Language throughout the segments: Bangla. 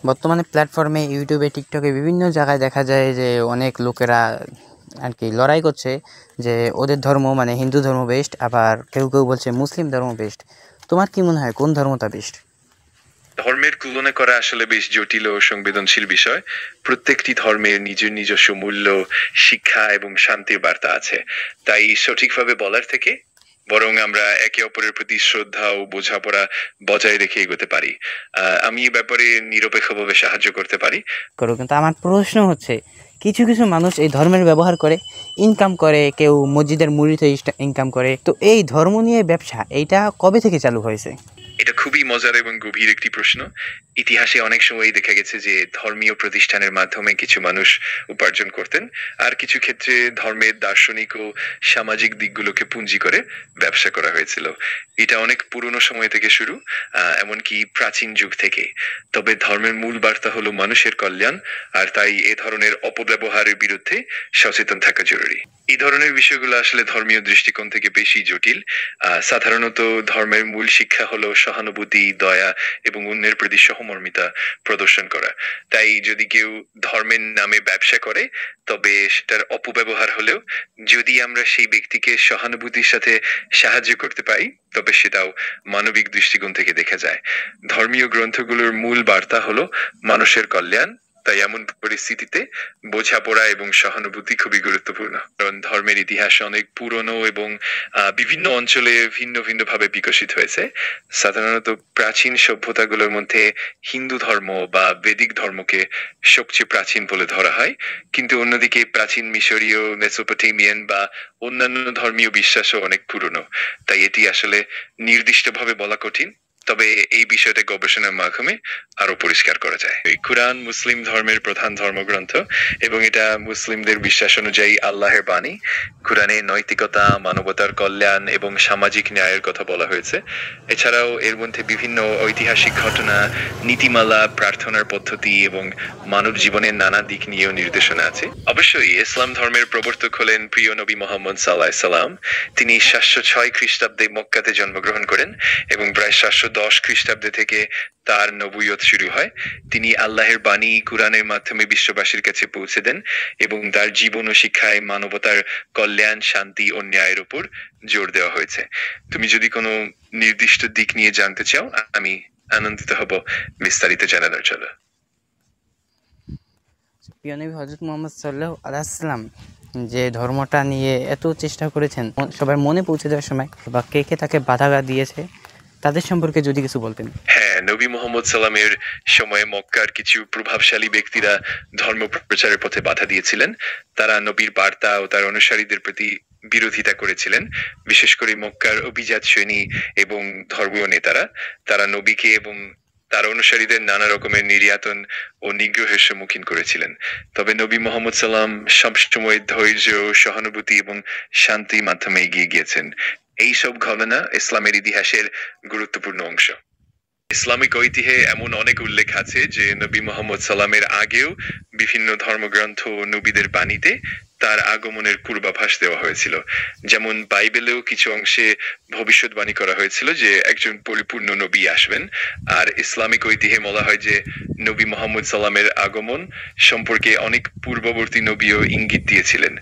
বর্তমানে প্ল্যাটফর্মে ইউটিউবে টিকটকে বিভিন্ন জায়গায় দেখা যায় যে অনেক লোকেরা আর কি লড়াই করছে যে ওদের ধর্ম মানে হিন্দু ধর্ম বেস্ট, আবার কেউ কেউ বলছে মুসলিম ধর্ম বেস্ট। তোমার কি মনে হয় কোন ধর্মটা বেস্ট? ধর্মের তুলনা করা আসলে বেশ জটিল ও সংবেদনশীল বিষয়। প্রত্যেকটি ধর্মের নিজস্ব মূল্য, শিক্ষা এবং শান্তির বার্তা আছে। তাই সঠিকভাবে বলার থেকে বরং আমরা একে অপরের প্রতি শ্রদ্ধা ও বোঝাপড়া বজায় রেখে এগোতে পারি। আমি এ ব্যাপারে নিরপেক্ষভাবে সাহায্য করতে পারি। কিন্তু আমার প্রশ্ন হচ্ছে, কিছু কিছু মানুষ এই ধর্মের ব্যবহার করে ইনকাম করে, কেউ মসজিদের মুরিদ হয়ে ইনকাম করে, তো এই ধর্ম নিয়ে ব্যবসা এইটা কবে থেকে চালু হয়েছে? এটা খুবই মজার এবং গভীর একটি প্রশ্ন। ইতিহাসে অনেক সময় দেখা গেছে যে ধর্মীয় প্রতিষ্ঠানের মাধ্যমে কিছু মানুষ উপার্জন করতেন, আর কিছু ক্ষেত্রে ধর্মের দার্শনিক ও সামাজিক দিকগুলোকে পুঁজি করে ব্যবসা করা হয়েছিল। এটা অনেক পুরনো সময় থেকে শুরু, এমনকি প্রাচীন যুগ থেকে। তবে ধর্মের মূল বার্তা হলো মানুষের কল্যাণ, আর তাই এ ধরনের অপব্যবহারের বিরুদ্ধে সচেতন থাকা জরুরি। এই ধরনের বিষয়গুলো আসলে ধর্মীয় দৃষ্টিকোণ থেকে বেশি জটিল। সাধারণত ধর্মের মূল শিক্ষা হলো সহানুভূতি, দয়া এবং অন্যের প্রতি সহমর্মিতা প্রদর্শন করা। তাই যদি কেউ ধর্মের নামে ব্যবসা করে, তবে সেটার অপব্যবহার হলেও যদি আমরা সেই ব্যক্তিকে সহানুভূতির সাথে সাহায্য করতে পারি, তবে সেটাও মানবিক দৃষ্টিকোণ থেকে দেখা যায়। ধর্মীয় গ্রন্থগুলোর মূল বার্তা হলো মানুষের কল্যাণ। তাই এমন পরিস্থিতিতে বোঝাপড়া এবং সহানুভূতি খুবই গুরুত্বপূর্ণ। কারণ ধর্মের ইতিহাস অনেক পুরনো এবং বিভিন্ন অঞ্চলে ভিন্ন ভিন্ন ভাবে বিকশিত হয়েছে। সাধারণত প্রাচীন সভ্যতাগুলোর মধ্যে হিন্দু ধর্ম বা বেদিক ধর্মকে সবচেয়ে প্রাচীন বলে ধরা হয়, কিন্তু অন্যদিকে প্রাচীন মিশরীয়, মেসোপটেমিয়ান বা অন্যান্য ধর্মীয় বিশ্বাসও অনেক পুরনো। তাই এটি আসলে নির্দিষ্টভাবে বলা কঠিন, তবে এই বিষয়টা গবেষণার মাধ্যমে আরো পরিষ্কার করা যায়। এই কুরআন মুসলিম ধর্মের প্রধান ধর্মগ্রন্থ এবং এটা মুসলিমদের বিশ্বাস অনুযায়ী আল্লাহের বাণী। কুরআনে নৈতিকতা, মানবতার কল্যাণ এবং সামাজিক ন্যায়ের কথা বলা হয়েছে। এছাড়াও এর মধ্যে বিভিন্ন ঐতিহাসিক ঘটনা, নীতিমালা, প্রার্থনার পদ্ধতি এবং মানব জীবনের নানা দিক নিয়েও নির্দেশনা আছে। অবশ্যই ইসলাম ধর্মের প্রবর্তক হলেন প্রিয় নবী মোহাম্মদ সাল্লাল্লাহু আলাইহি সাল্লাম। তিনি 706 খ্রিস্টাব্দে মক্কাতে জন্মগ্রহণ করেন এবং প্রায় 710 খ্রিস্টাব্দে থেকে তার নবুয়ত শুরু হয়। তিনি আল্লাহের বাণী কুরআনের মাধ্যমে বিশ্ববাসীর কাছে পৌঁছে দেন এবং তার জীবন ও শিক্ষায় মানবতার কল্যাণ, শান্তি ও ন্যায়ের উপর জোর দেওয়া হয়েছে। তুমি যদি কোনো নির্দিষ্ট দিক নিয়ে জানতে চাও, আমি আনন্দিত হব বিস্তারিত জানানোর জন্য। প্রিয় নবী হযরত মুহাম্মদ সাল্লাল্লাহু আলাইহি ওয়াসাল্লাম যে ধর্মটা নিয়ে এত চেষ্টা করেছেন সবার মনে পৌঁছে দেওয়ার সময়, বা কে কে তাকে বাধা দিয়েছে তাদের সম্পর্কে যদি কিছু বলতেন। হ্যাঁ, নবী মোহাম্মদ সাল্লামের সময়ে মক্কার কিছু প্রভাবশালী ব্যক্তিরা ধর্ম প্রচারের পথে বাধা দিয়েছিলেন। তারা নবীর বার্তা ও তার অনুসারীদের প্রতি বিরোধিতা করেছিলেন। বিশেষ করে মক্কার অভিজাত সৈনিক এবং ধর্মীয় নেতারা, তারা নবীকে এবং তার অনুসারীদের নানা রকমের নির্যাতন ও নিগ্রহের সম্মুখীন করেছিলেন। তবে নবী মোহাম্মদ সাল্লাম সবসময় ধৈর্য, সহানুভূতি এবং শান্তির মাধ্যমে এগিয়ে গিয়েছেন। এইসব ঘটনা ইসলামের ইতিহাসের গুরুত্বপূর্ণ অংশ। ইসলামিক ঐতিহ্যে এমন অনেক উল্লেখ আছে যে নবী মোহাম্মদ সাল্লামের আগেও বিভিন্ন ধর্মগ্রন্থ ও নবীদের বাণীতে তার আগমনের পূর্বাভাস দেওয়া হয়েছিল। যেমন বাইবেলেও কিছু অংশে ভবিষ্যৎবাণী করা হয়েছিল যে একজন পরিপূর্ণ নবী আসবেন। আর ইসলামিক ঐতিহ্যে বলা হয় যে নবী মোহাম্মদ সাল্লামের আগমন সম্পর্কে অনেক পূর্ববর্তী নবীও ইঙ্গিত দিয়েছিলেন।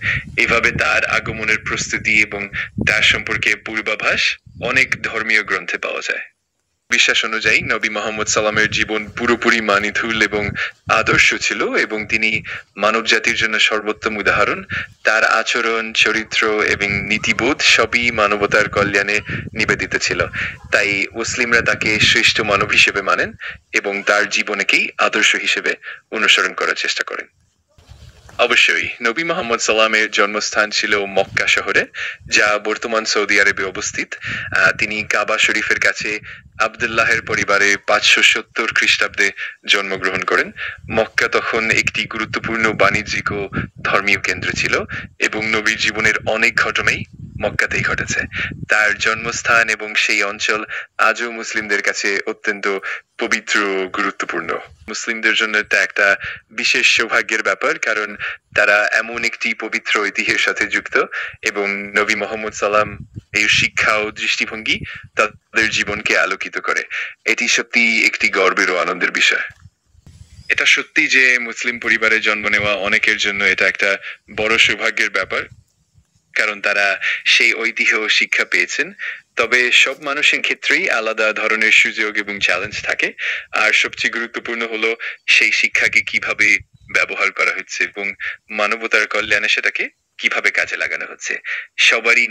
এভাবে তার আগমনের প্রস্তুতি এবং তার সম্পর্কে পূর্বাভাস অনেক ধর্মীয় গ্রন্থে পাওয়া যায়। বিশ্বাস অনুযায়ী নবী মোহাম্মদ সাল্লামের জীবন পুরোপুরি মানিধুল এবং আদর্শ ছিল এবং তিনি মানব জাতির জন্য সর্বোত্তম উদাহরণ। তার আচরণ, চরিত্র এবং নীতিবোধ সবই মানবতার কল্যাণে নিবেদিত ছিল। তাই মুসলিমরা তাকে শ্রেষ্ঠ মানব হিসেবে মানেন এবং তার জীবনকেই আদর্শ হিসেবে অনুসরণ করার চেষ্টা করেন। অবশ্যই নবী মোহাম্মদ সাল্লামের জন্মস্থান ছিল মক্কা শহরে, যা বর্তমান সৌদি আরবে অবস্থিত। তিনি কাবা শরীফের কাছে আবদুল্লাহের পরিবারে 570 খ্রিস্টাব্দে জন্মগ্রহণ করেন। মক্কা তখন একটি গুরুত্বপূর্ণ বাণিজ্যিক ও ধর্মীয় কেন্দ্র ছিল এবং নবীর জীবনের অনেক ঘটনাই মক্কাতেই ঘটেছে। তার জন্মস্থান এবং সেই অঞ্চল আজও মুসলিমদের কাছে অত্যন্ত পবিত্র ও গুরুত্বপূর্ণ। মুসলিমদের জন্য এটা একটা বিশেষ সৌভাগ্যের ব্যাপার, কারণ তারা এমন একটি পবিত্র ঐতিহ্যের সাথে যুক্ত এবং নবী মোহাম্মদ সাল্লাম এই শিক্ষা ও দৃষ্টিভঙ্গি তাদের জীবনকে আলোকিত করে। এটি সত্যি একটি গর্বের ও আনন্দের বিষয়। এটা সত্যি যে মুসলিম পরিবারে জন্ম নেওয়া অনেকের জন্য এটা একটা বড় সৌভাগ্যের ব্যাপার, কারণ তারা সেই ঐতিহ্য ও শিক্ষা পেয়েছেন। তবে সব মানুষের ক্ষেত্রেই আলাদা ধরনের সুযোগ এবং চ্যালেঞ্জ থাকে। আর সবচেয়ে গুরুত্বপূর্ণ হলো সেই শিক্ষাকে কিভাবে ব্যবহার করা হচ্ছে এবং মানবতার কল্যাণে সেটাকে কিভাবে কাজে লাগানো হচ্ছে। সবারই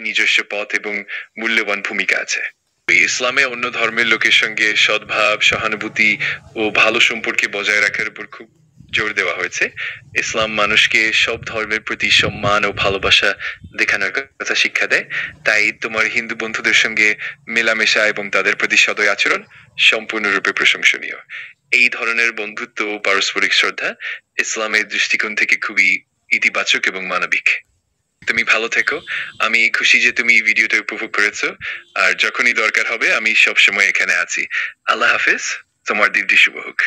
নিজস্ব পথ এবং মূল্যবান ভূমিকা আছে। ইসলামে অন্য ধর্মের লোকের সঙ্গে সদ্ভাব, সহানুভূতি ও ভালো সম্পর্কে বজায় রাখার উপর খুব জোর দেওয়া হয়েছে। ইসলাম মানুষকে সব ধর্মের প্রতি সম্মান ও ভালোবাসা দেখানোর কথা শিক্ষা দেয়। তাই তোমার হিন্দু বন্ধুদের সঙ্গে মেলামেশা এবং তাদের প্রতি সদয় আচরণ সম্পূর্ণরূপে প্রশংসনীয়। এই ধরনের বন্ধুত্ব ও পারস্পরিক শ্রদ্ধা ইসলামের দৃষ্টিকোণ থেকে খুবই ইতিবাচক এবং মানবিক। তুমি ভালো থেকো। আমি খুশি যে তুমি এই ভিডিওটা উপভোগ করেছো। আর যখনই দরকার হবে আমি সবসময় এখানে আছি। আল্লাহ হাফেজ। তোমার দিনটি শুভ হোক।